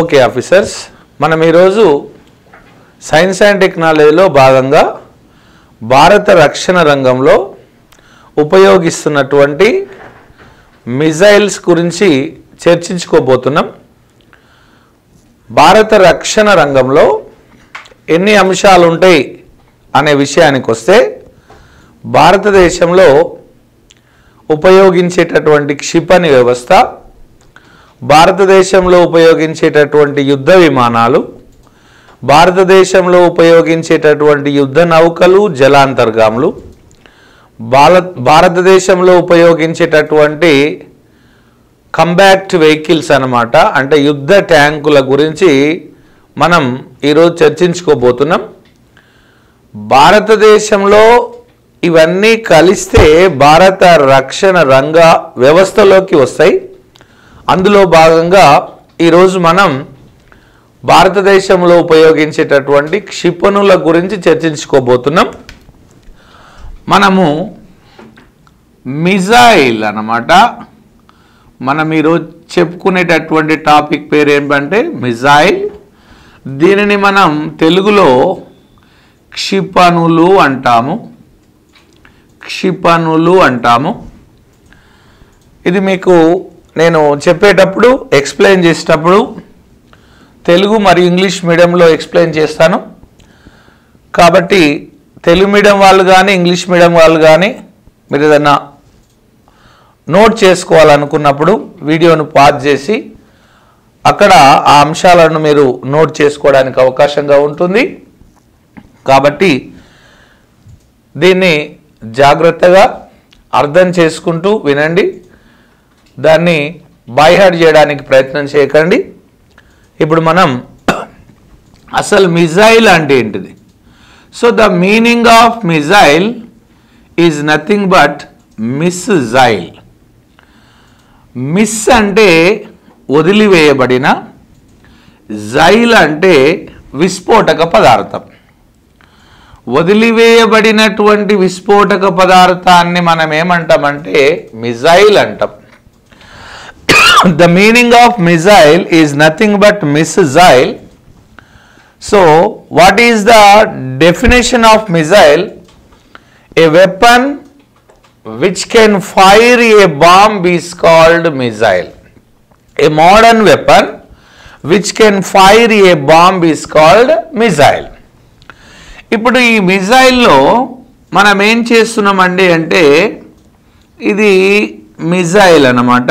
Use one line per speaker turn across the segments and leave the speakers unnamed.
Okay officers, మనం ఈరోజు science and టెక్నాలజీలో భాగంగా భారత రక్షణ రంగంలో ఉపయోగిస్తున్నటువంటి మిజైల్స్ గురించి చర్చించుకోబోతున్నాం. భారత రక్షణ రంగంలో ఎన్ని అంశాలు ఉంటాయి అనే విషయానికి వస్తే, భారతదేశంలో ఉపయోగించేటటువంటి క్షిపణి వ్యవస్థ, భారతదేశంలో ఉపయోగించేటటువంటి యుద్ధ విమానాలు, భారతదేశంలో ఉపయోగించేటటువంటి యుద్ధ నౌకలు, జలాంతర్గాములు, భారతదేశంలో ఉపయోగించేటటువంటి కంబాక్ట్ వెహికల్స్ అన్నమాట, అంటే యుద్ధ ట్యాంకుల గురించి మనం ఈరోజు చర్చించుకోబోతున్నాం. భారతదేశంలో ఇవన్నీ కలిస్తే భారత రక్షణ రంగ వ్యవస్థలోకి వస్తాయి. అందులో భాగంగా ఈరోజు మనం భారతదేశంలో ఉపయోగించేటటువంటి క్షిపణుల గురించి చర్చించుకోబోతున్నాం. మనము మిజైల్ అన్నమాట, మనం ఈరోజు చెప్పుకునేటటువంటి టాపిక్ పేరు ఏంటంటే మిజైల్. దీనిని మనం తెలుగులో క్షిపణులు అంటాము. క్షిపణులు అంటాము. ఇది మీకు నేను చెప్పేటప్పుడు, ఎక్స్ప్లెయిన్ చేసేటప్పుడు తెలుగు మరియు ఇంగ్లీష్ మీడియంలో ఎక్స్ప్లెయిన్ చేస్తాను. కాబట్టి తెలుగు మీడియం వాళ్ళు కానీ ఇంగ్లీష్ మీడియం వాళ్ళు కానీ మీరు ఏదైనా నోట్ చేసుకోవాలనుకున్నప్పుడు వీడియోను పాజ్ చేసి అక్కడ ఆ అంశాలను మీరు నోట్ చేసుకోవడానికి అవకాశంగా ఉంటుంది. కాబట్టి దీన్ని జాగ్రత్తగా అర్థం చేసుకుంటూ వినండి. దాన్ని బైహార్ట్ చేయడానికి ప్రయత్నం చేయకండి. ఇప్పుడు మనం అసలు మిజైల్ అంటే ఏంటిది? So the meaning of missile is nothing but miss jail. Miss అంటే వదిలివేయబడిన, జైల్ అంటే విస్ఫోటక పదార్థం. వదిలివేయబడినటువంటి విస్ఫోటక పదార్థాన్ని మనం ఏమంటామంటే మిజైల్ అంటాం. The meaning of missile is nothing but missile. So what is the definition of missile? A weapon which can fire a bomb is called missile. A modern weapon which can fire a bomb is called missile. ఇప్పుడు ఈ మిజైల్లో మనం ఏం చేస్తున్నామండి అంటే, ఇది missile అన్నమాట.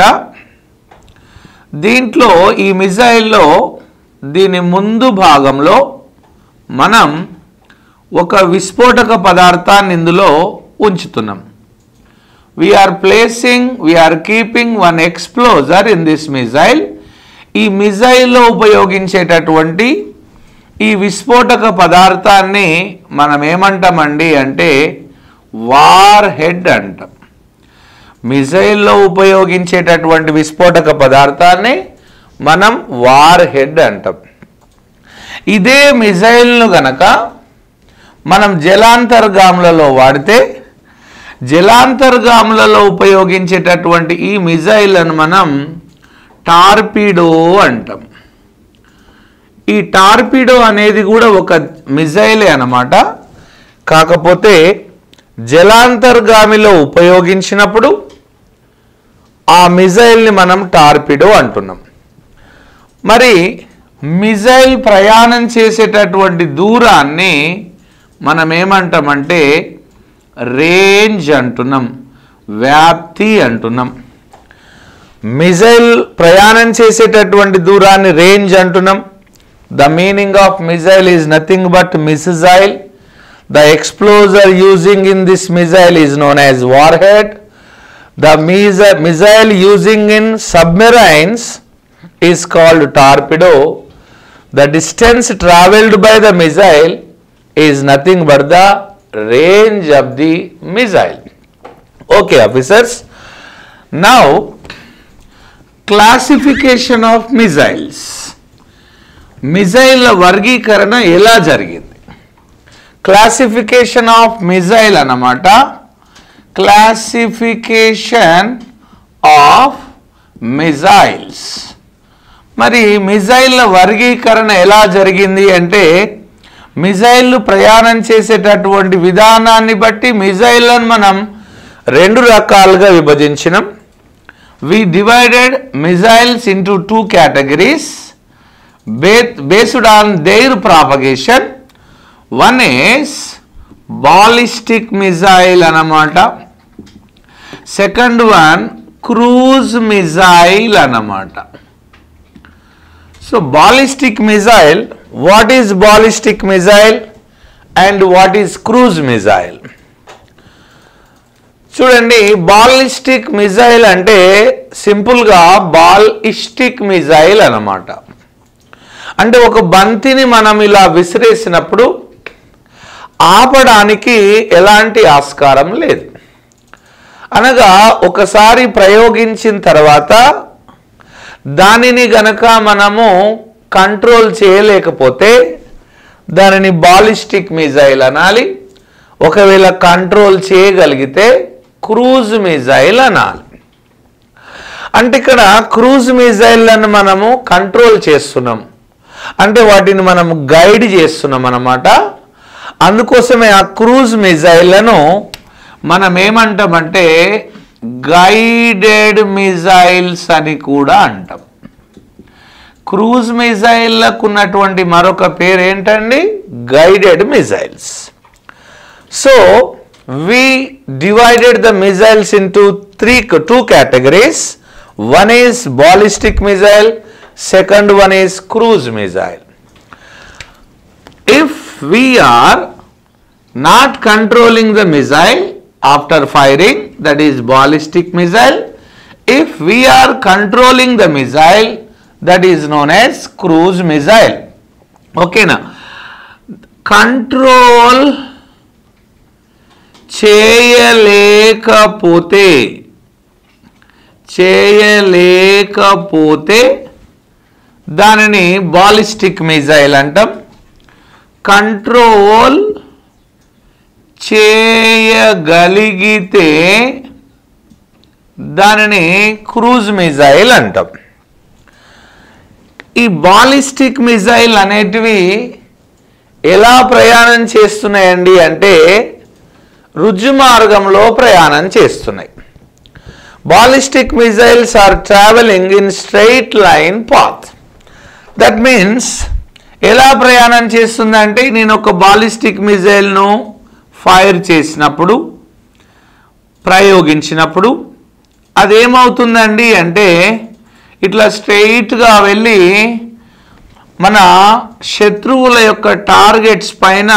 దీంట్లో ఈ మిజైల్లో దీని ముందు భాగంలో మనం ఒక విస్ఫోటక పదార్థాన్ని ఇందులో ఉంచుతున్నాం. We're keeping one explosure in this missile. ఈ మిజైల్లో ఉపయోగించేటటువంటి ఈ విస్ఫోటక పదార్థాన్ని మనం ఏమంటామండి అంటే వార్ హెడ్ అంటాం. మిజైల్లో ఉపయోగించేటటువంటి విస్ఫోటక పదార్థాన్ని మనం వార్ హెడ్ అంటాం. ఇదే మిజైల్ను గనక మనం జలాంతర్గాములలో వాడితే, జలాంతర్గాములలో ఉపయోగించేటటువంటి ఈ మిజైల్ను మనం టార్పీడో అంటాం. ఈ టార్పీడో అనేది కూడా ఒక మిజైలే అన్నమాట. కాకపోతే జలాంతర్గామిలో ఉపయోగించినప్పుడు ఆ మిజైల్ని మనం టార్పిడో అంటున్నాం. మరి మిజైల్ ప్రయాణం చేసేటటువంటి దూరాన్ని మనం ఏమంటామంటే రేంజ్ అంటున్నాం, వ్యాప్తి అంటున్నాం. మిజైల్ ప్రయాణం చేసేటటువంటి దూరాన్ని రేంజ్ అంటున్నాం. The meaning of missile is nothing but miss jail. The explosion using in this missile is known as warhead. The missile using in submarines is called torpedo. The distance travelled by the missile is nothing but the range of the missile. Okay, officers. Now, classification of missiles. Missile వర్గీకరణ ఎలా జరిగింది? Classification of missile అన్నమాట. Classification of missiles. మరి మిజైల్ల వర్గీకరణ ఎలా జరిగింది అంటే మిజైల్లు ప్రయాణం చేసేటటువంటి విధానాన్ని బట్టి మిజైల్లను మనం రెండు రకాలుగా విభజించినాం. We divided missiles into two categories based on their propagation. One is ballistic missile anamata. Second one cruise missile anamata. So ballistic missile, what is ballistic missile and what is cruise missile? చూడండి, ballistic missile అంటే సింపుల్గా ballistic missile అన్నమాట. అంటే ఒక బంతిని మనం ఇలా విసిరేసినప్పుడు ఆపడానికి ఎలాంటి ఆస్కారం లేదు. అనగా ఒకసారి ప్రయోగించిన తర్వాత దానిని గనక మనము కంట్రోల్ చేయలేకపోతే దానిని బాలిస్టిక్ మిజైల్ అనాలి. ఒకవేళ కంట్రోల్ చేయగలిగితే క్రూజ్ మిజైల్ అనాలి. అంటే ఇక్కడ క్రూజ్ మిజైల్లను మనము కంట్రోల్ చేస్తున్నాం, అంటే వాటిని మనము గైడ్ చేస్తున్నాం అన్నమాట. అందుకోసమే ఆ క్రూజ్ మిజైల్లను మనం ఏమంటామంటే గైడెడ్ మిజైల్స్ అని కూడా అంటాం. క్రూజ్ మిజైల్లకు ఉన్నటువంటి మరొక పేరు ఏంటండి? Guided missiles. So we divided the missiles into two categories. One is ballistic missile, second one is cruise missile. If we are not controlling the missile after firing, that is ballistic missile. If we are controlling the missile, that is known as cruise missile. Okay na? Control చేయలేకపోతే దానిని ballistic missile అంటాం. Control చేయగలిగితే దానిని cruise missile అంటాం. ఈ ballistic missile అనేటివి ఎలా ప్రయాణం చేస్తున్నాయండి అంటే రుజు మార్గంలో ప్రయాణం చేస్తున్నాయి. Ballistic missiles are travelling in straight line path. That means ఎలా ప్రయాణం చేస్తుందంటే నేను ఒక బాలిస్టిక్ మిజైల్ను ఫైర్ చేసినప్పుడు ప్రయోగించినప్పుడు అదేమవుతుందండి అంటే ఇట్లా స్ట్రైట్గా వెళ్ళి మన శత్రువుల యొక్క టార్గెట్స్ పైన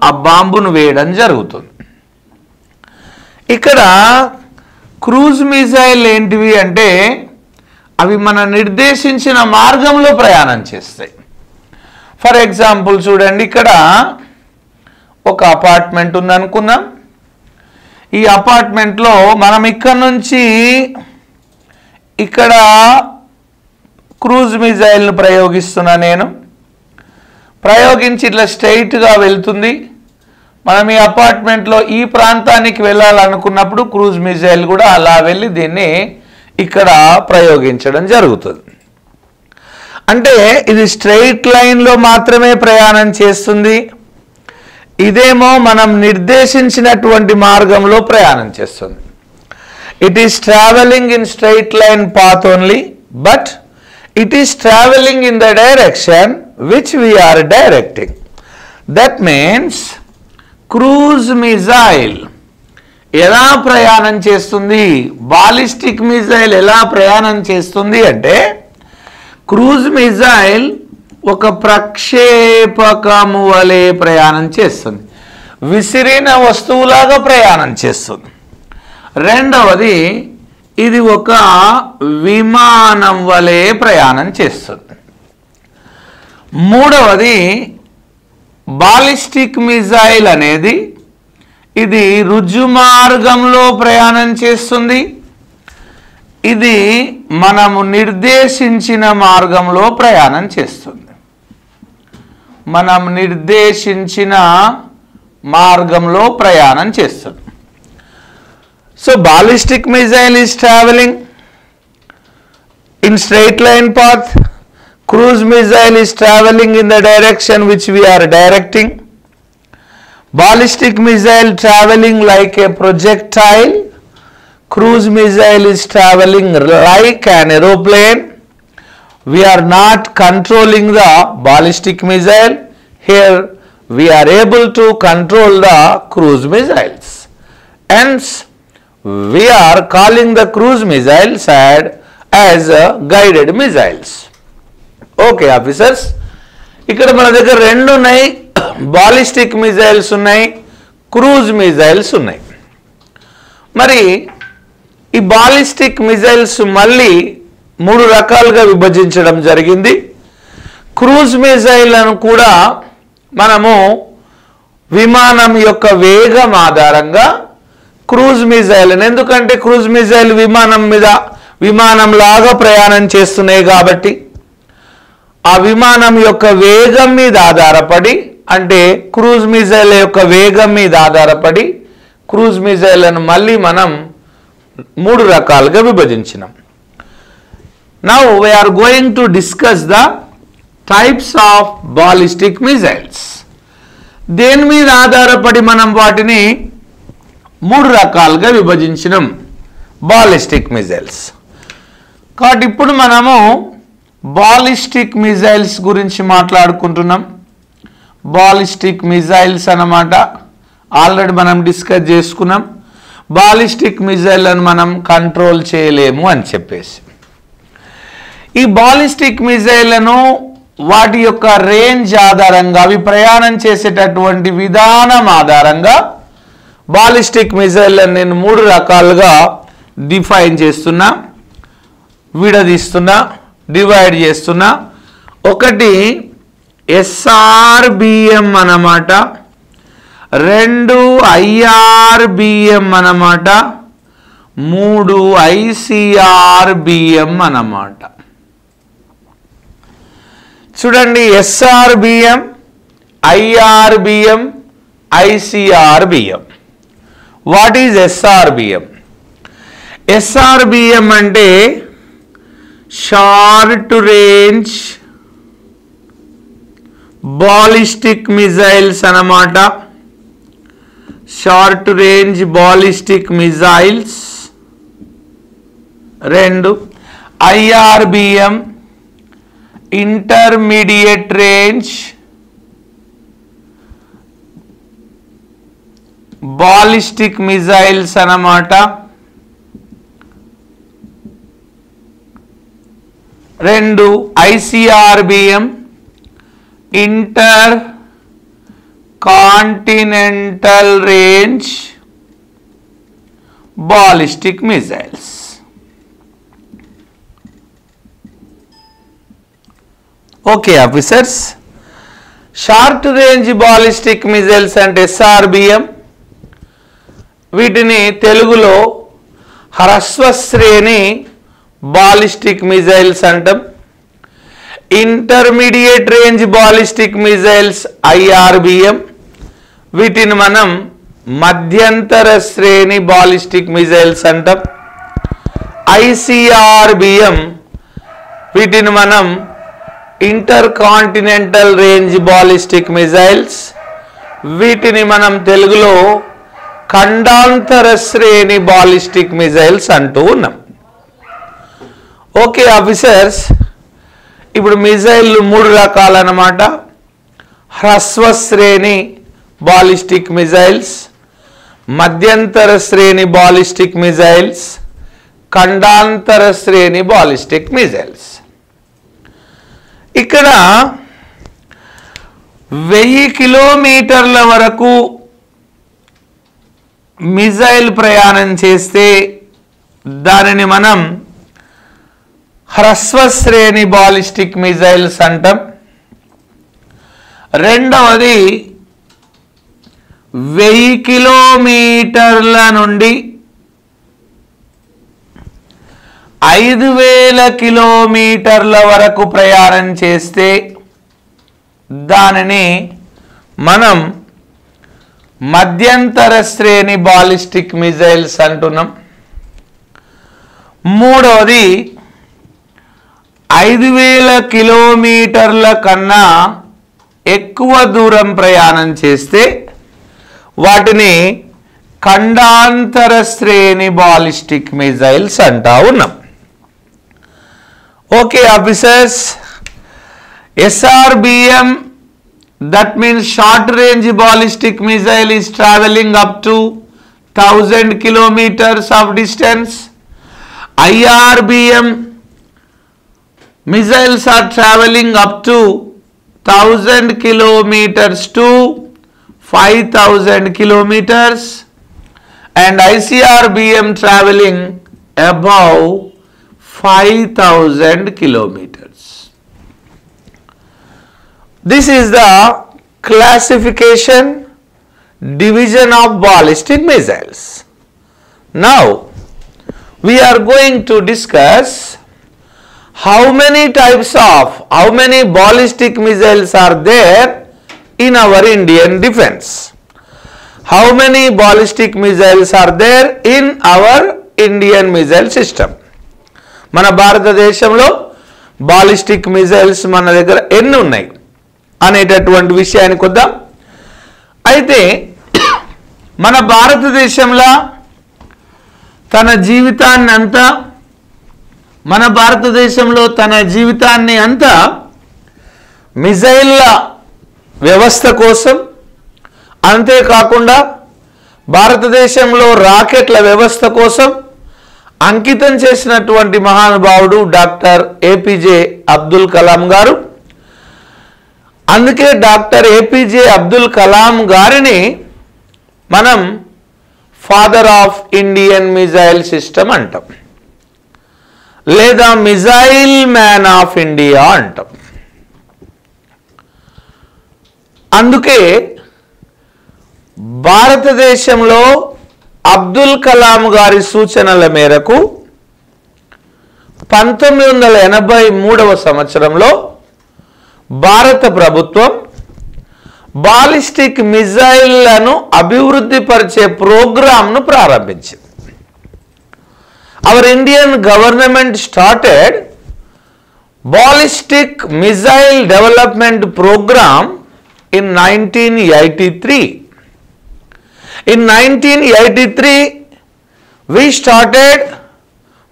ఆ బాంబును వేయడం జరుగుతుంది. ఇక్కడ క్రూజ్ మిజైల్ ఏంటివి అంటే అవి మన నిర్దేశించిన మార్గంలో ప్రయాణం చేస్తాయి. ఫర్ ఎగ్జాంపుల్ చూడండి, ఇక్కడ ఒక అపార్ట్మెంట్ ఉందనుకుందాం. ఈ అపార్ట్మెంట్లో మనం ఇక్కడ నుంచి ఇక్కడ క్రూజ్ మిజైల్ను ప్రయోగిస్తున్నా. నేను ప్రయోగించి ఇట్లా స్ట్రైట్గా వెళ్తుంది. మనం ఈ అపార్ట్మెంట్లో ఈ ప్రాంతానికి వెళ్ళాలనుకున్నప్పుడు క్రూజ్ మిజైల్ కూడా అలా వెళ్ళి దీన్ని ఇక్కడ ప్రయోగించడం జరుగుతుంది. అంటే ఇది స్ట్రైట్ లైన్లో మాత్రమే ప్రయాణం చేస్తుంది. ఇదేమో మనం నిర్దేశించినటువంటి మార్గంలో ప్రయాణం చేస్తుంది. It is travelling in straight line path only, but it is traveling in the direction which we are directing. That means cruise missile ఎలా ప్రయాణం చేస్తుంది, బాలిస్టిక్ మిజైల్ ఎలా ప్రయాణం చేస్తుంది అంటే క్రూజ్ మిజైల్ ఒక ప్రక్షేపకము వలె ప్రయాణం చేస్తుంది, విసిరిన వస్తువులాగా ప్రయాణం చేస్తుంది. రెండవది ఇది ఒక విమానం వలె ప్రయాణం చేస్తుంది. మూడవది బాలిస్టిక్ మిజైల్ అనేది ఇది రుజు మార్గంలో ప్రయాణం చేస్తుంది. ఇది మనము నిర్దేశించిన మార్గంలో ప్రయాణం చేస్తుంది. మనం నిర్దేశించిన మార్గంలో ప్రయాణం చేస్తుంది. So ballistic missile is traveling in straight line path. Cruise missile is traveling in the direction which we are directing. Ballistic missile traveling like a projectile. Cruise missile is traveling like an aeroplane. We are not controlling the ballistic missile. Here we are able to control the cruise missiles. Hence, we are calling the cruise missiles as guided missiles. Okay, officers. ఇక్కడ మన దగ్గర రెండు ఉన్నాయి, ballistic missiles ఉన్నాయి, cruise missiles ఉన్నాయి. మరి ఈ ballistic missiles మళ్ళీ మూడు రకాలుగా విభజించడం జరిగింది. క్రూజ్ మిజైల్లను కూడా మనము విమానం యొక్క వేగం ఆధారంగా క్రూజ్ మిజైల్, ఎందుకంటే క్రూజ్ మిజైల్ విమానం లాగా ప్రయాణం చేస్తున్నాయి కాబట్టి ఆ విమానం యొక్క వేగం మీద ఆధారపడి, అంటే క్రూజ్ మిజైల్ యొక్క వేగం మీద ఆధారపడి క్రూజ్ మిజైల్లను మళ్ళీ మనం మూడు రకాలుగా విభజించినాం. Now we are going to discuss the types of ballistic missiles. దేని మీద ఆధారపడి మనం వాటిని మూడు రకాలుగా విభజించినాం, బాలిస్టిక్ మిజైల్స్. కాబట్టి ఇప్పుడు మనము బాలిస్టిక్ మిజైల్స్ గురించి మాట్లాడుకుంటున్నాం. బాలిస్టిక్ మిజైల్స్ అన్నమాట ఆల్రెడీ మనం డిస్కస్ చేసుకున్నాం. బాలిస్టిక్ మిజైల్లను మనం కంట్రోల్ చేయలేము అని చెప్పేసి, ఈ బాలిస్టిక్ మిజైల్లను వాటి యొక్క రేంజ్ ఆధారంగా, అవి ప్రయాణం చేసేటటువంటి విధానం ఆధారంగా బాలిస్టిక్ మిజైల్లను నేను మూడు రకాలుగా డిఫైన్ చేస్తున్నా, విడదీస్తున్నా, డివైడ్ చేస్తున్నా. ఒకటి SRBM అన్నమాట, రెండు IRBM అన్నమాట, మూడు ICRBM అన్నమాట. చూడండి, SRBM, IRBM, ICRBM. What is SRBM? SRBM అంటే షార్ట్ రేంజ్ బాలిస్టిక్ మిజైల్స్ అన్నమాట. Short range ballistic missiles. రెండు IRBM, intermediate range ballistic missiles అన్నమాట. రెండు ICRBM, inter continental range ballistic missiles. Okay officers, short range ballistic missiles అంటే SRBM, వీటిని తెలుగులో హ్రస్వ శ్రేణి ballistic missiles అంటాం. Intermediate range ballistic missiles IRBM, వీటిని మనం మధ్యంతర శ్రేణి బాలిస్టిక్ మిజైల్స్ అంటాం. ICRBM, వీటిని మనం inter continental range ballistic missiles, వీటిని మనం తెలుగులో ఖండాంతర శ్రేణి బాలిస్టిక్ మిజైల్స్ అంటూ ఉన్నాం. ఓకే ఆఫీసర్స్, ఇప్పుడు మిజైల్ మూడు రకాలన్నమాట. హ్రస్వ శ్రేణి బాలిస్టిక్ మిజైల్స్, మధ్యంతర శ్రేణి బాలిస్టిక్ మిజైల్స్, ఖండాంతర శ్రేణి బాలిస్టిక్ మిజైల్స్. ఇక్కడ 1000 కిలోమీటర్ల వరకు మిజైల్ ప్రయాణం చేస్తే దానిని మనం హ్రస్వ శ్రేణి బాలిస్టిక్ మిజైల్స్ అంటాం. రెండవది 1000 కిలోమీటర్ల నుండి 5000 కిలోమీటర్ల వరకు ప్రయాణం చేస్తే దానిని మనం మధ్యంతర శ్రేణి బాలిస్టిక్ మిజైల్స్ అంటున్నాం. మూడవది 5000 కిలోమీటర్ల కన్నా ఎక్కువ దూరం ప్రయాణం చేస్తే వాటిని ఖండాంతర శ్రేణి బాలిస్టిక్ మిజైల్స్ అంటా ఉన్నాం. Okay officers, SRBM, that means short range ballistic missile, is traveling up to 1000 kilometers of distance. IRBM missiles are traveling up to 1000 kilometers to 5000 kilometers, and ICRBM traveling above 5000 kilometers. This is the classification division of ballistic missiles. Now we are going to discuss how many ballistic missiles are there in our Indian defense. How many ballistic missiles are there in our Indian missile system? మన భారతదేశంలో ballistic missiles మన దగ్గర ఎన్ని ఉన్నాయి అనేటటువంటి విషయానికి వద్దాం. అయితే మన భారతదేశంలో తన జీవితాన్ని అంతా మిజైల్ల వ్యవస్థ కోసం, అంతేకాకుండా భారతదేశంలో రాకెట్ల వ్యవస్థ కోసం అంకితం చేసినటువంటి మహానుభావుడు డాక్టర్ APJ అబ్దుల్ కలాం గారు. అందుకే డాక్టర్ APJ అబ్దుల్ కలాం గారిని మనం father of Indian missile system అంటాం, లేదా మిజైల్ మ్యాన్ ఆఫ్ ఇండియా అంటాం. అందుకే భారతదేశంలో అబ్దుల్ కలాం గారి సూచనల మేరకు 1983వ సంవత్సరంలో భారత ప్రభుత్వం బాలిస్టిక్ మిజైళ్లను అభివృద్ధి పరిచే ప్రోగ్రామ్ను ప్రారంభించింది. Our Indian government started ballistic missile development program in 1983. In 1983, we started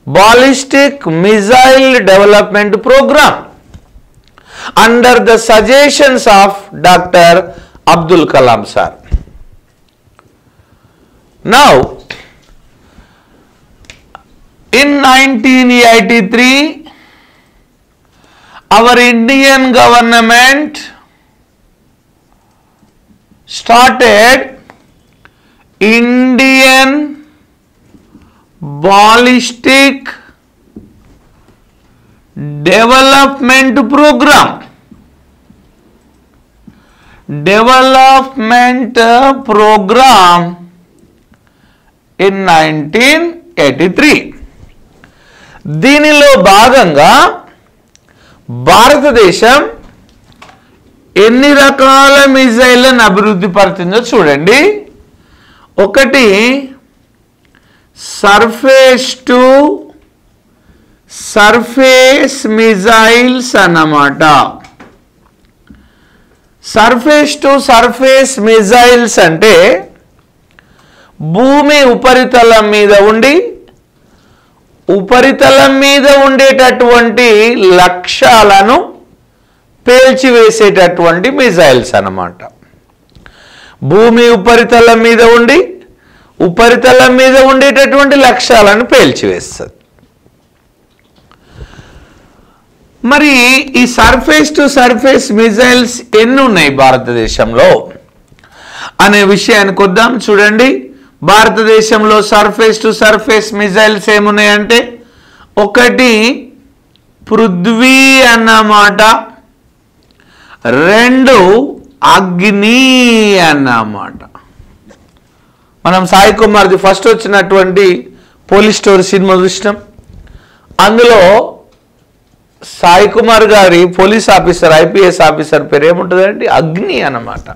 ballistic missile development program under the suggestions of Dr. Abdul Kalam sir. Now, in 1983, our Indian government started Indian ballistic development program. In 1983. దీనిలో భాగంగా భారతదేశం ఎన్ని రకాల మిజైళ్లను అభివృద్ధి పరిచిందో చూడండి. ఒకటి surface to surface missiles అన్నమాట. Surface to surface missiles అంటే భూమి ఉపరితలం మీద ఉండి ఉపరితలం మీద ఉండేటటువంటి లక్ష్యాలను పేల్చివేసేటటువంటి మిజైల్స్ అన్నమాట. భూమి ఉపరితలం మీద ఉండి ఉపరితలం మీద ఉండేటటువంటి లక్ష్యాలను పేల్చివేస్తుంది. మరి ఈ సర్ఫేస్ టు సర్ఫేస్ మిజైల్స్ ఎన్ని ఉన్నాయి భారతదేశంలో అనే విషయానికి వద్దాం. చూడండి, భారతదేశంలో సర్ఫేస్ టు సర్ఫేస్ మిజైల్స్ ఏమున్నాయంటే, ఒకటి పృథ్వీ అన్నమాట, రెండు అగ్ని అన్నమాట. మనం సాయి కుమార్ది ఫస్ట్ వచ్చినటువంటి పోలీస్ స్టోరీ సినిమా చూసినాం. అందులో సాయి కుమార్ గారి పోలీస్ ఆఫీసర్ IPS ఆఫీసర్ పేరు ఏముంటుందండి, అగ్ని అన్నమాట.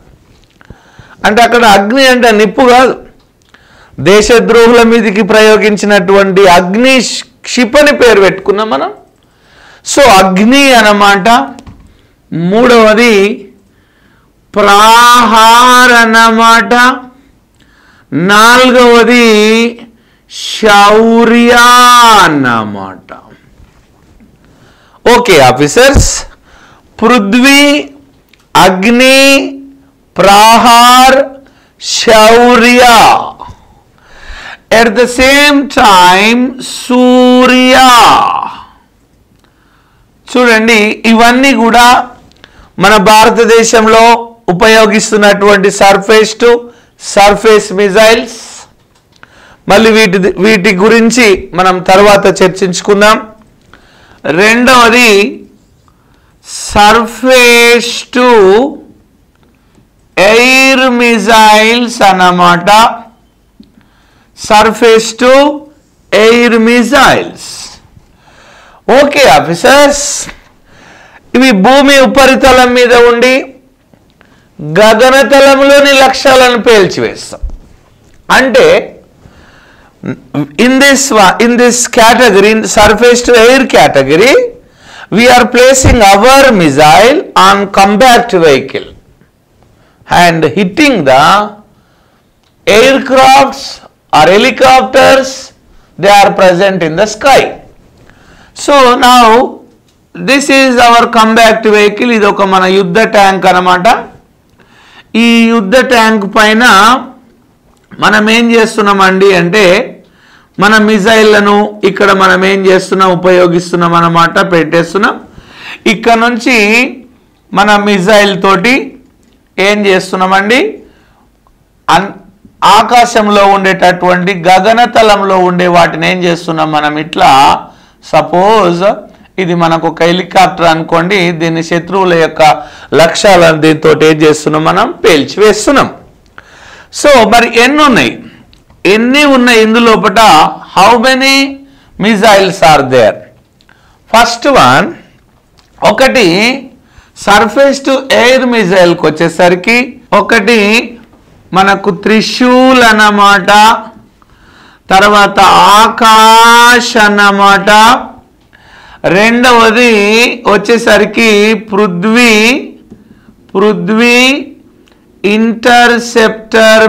అంటే అక్కడ అగ్ని అంటే నిప్పు కాదు, దేశద్రోహుల మీదకి ప్రయోగించినటువంటి అగ్ని క్షిపణి పేరు పెట్టుకున్నాం మనం. సో అగ్ని అన్నమాట. మూడవది ప్రాహార్ అన్నమాట. నాలుగవది శౌర్య అన్నమాట. ఓకే ఆఫీసర్స్, పృథ్వీ, అగ్ని, ప్రాహార్, శౌర్య. At the same time సూర్య. చూడండి, ఇవన్నీ కూడా మన భారతదేశంలో ఉపయోగిస్తున్నటువంటి సర్ఫేస్ టు సర్ఫేస్ మిజైల్స్. మళ్ళీ వీటి గురించి మనం తర్వాత చర్చించుకుందాం. రెండవది సర్ఫేస్ టు ఎయిర్ మిజైల్స్ అన్నమాట. Surface to air missiles. Okay officers, ఇవి భూమి ఉపరితలం మీద ఉండి గగనతలంలోని లక్ష్యాలను పేల్చివేస్తాం. అంటే in this category, in surface to air category, we are placing our missile on combat vehicle and hitting the aircrafts or helicopters, they are present in the sky. So now this is our combat vehicle. ఇది ఒక మన యుద్ధ tank అన్నమాట. ఈ యుద్ధ tank పైన మనం ఏం చేస్తున్నామండి అంటే మన మిజైళ్లను ఇక్కడ మనం ఏం చేస్తున్నాం, ఉపయోగిస్తున్నాం అన్నమాట, పెట్టేస్తున్నాం. ఇక్కడ నుంచి మన మిజైల్ తోటి ఏం చేస్తున్నామండి, ఆకాశంలో ఉండేటటువంటి గగనతలంలో ఉండే వాటిని ఏం చేస్తున్నాం మనం ఇట్లా. సపోజ్ ఇది మనకు ఒక హెలికాప్టర్ అనుకోండి, దీన్ని శత్రువుల యొక్క లక్ష్యాలను దీంతో ఏం చేస్తున్నాం, మనం పేల్చివేస్తున్నాం. సో మరి ఎన్ని ఉన్నాయి ఇందులోపట, how many missiles are there? First one, ఒకటి సర్ఫేస్ టు ఎయిర్ మిజైల్కి వచ్చేసరికి ఒకటి మనకు త్రిశూల్ అన్నమాట, తర్వాత ఆకాశ్ అన్నమాట. రెండవది వచ్చేసరికి పృథ్వీ ఇంటర్సెప్టర్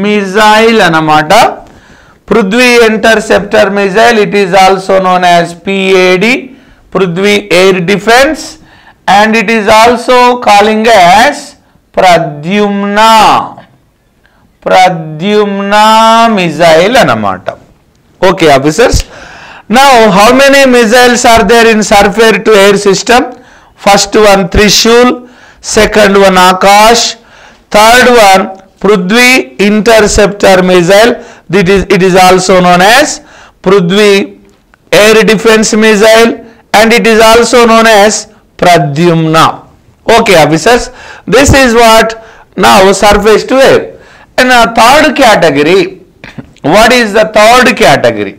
మిజైల్ అన్నమాట. Prithvi interceptor missile, it is also known as PAD, Prithvi air defence, and it is also calling as Pradyumna missile అన్నమాట. Okay officers, now how many missiles are there in surface to air system? First one Trishul, second one Akash, third one Prithvi interceptor missile, it is also known as Prithvi air defense missile, and it is also known as Pradyumna. Okay officers, this is what now surface to air. And a third category, what is the third category?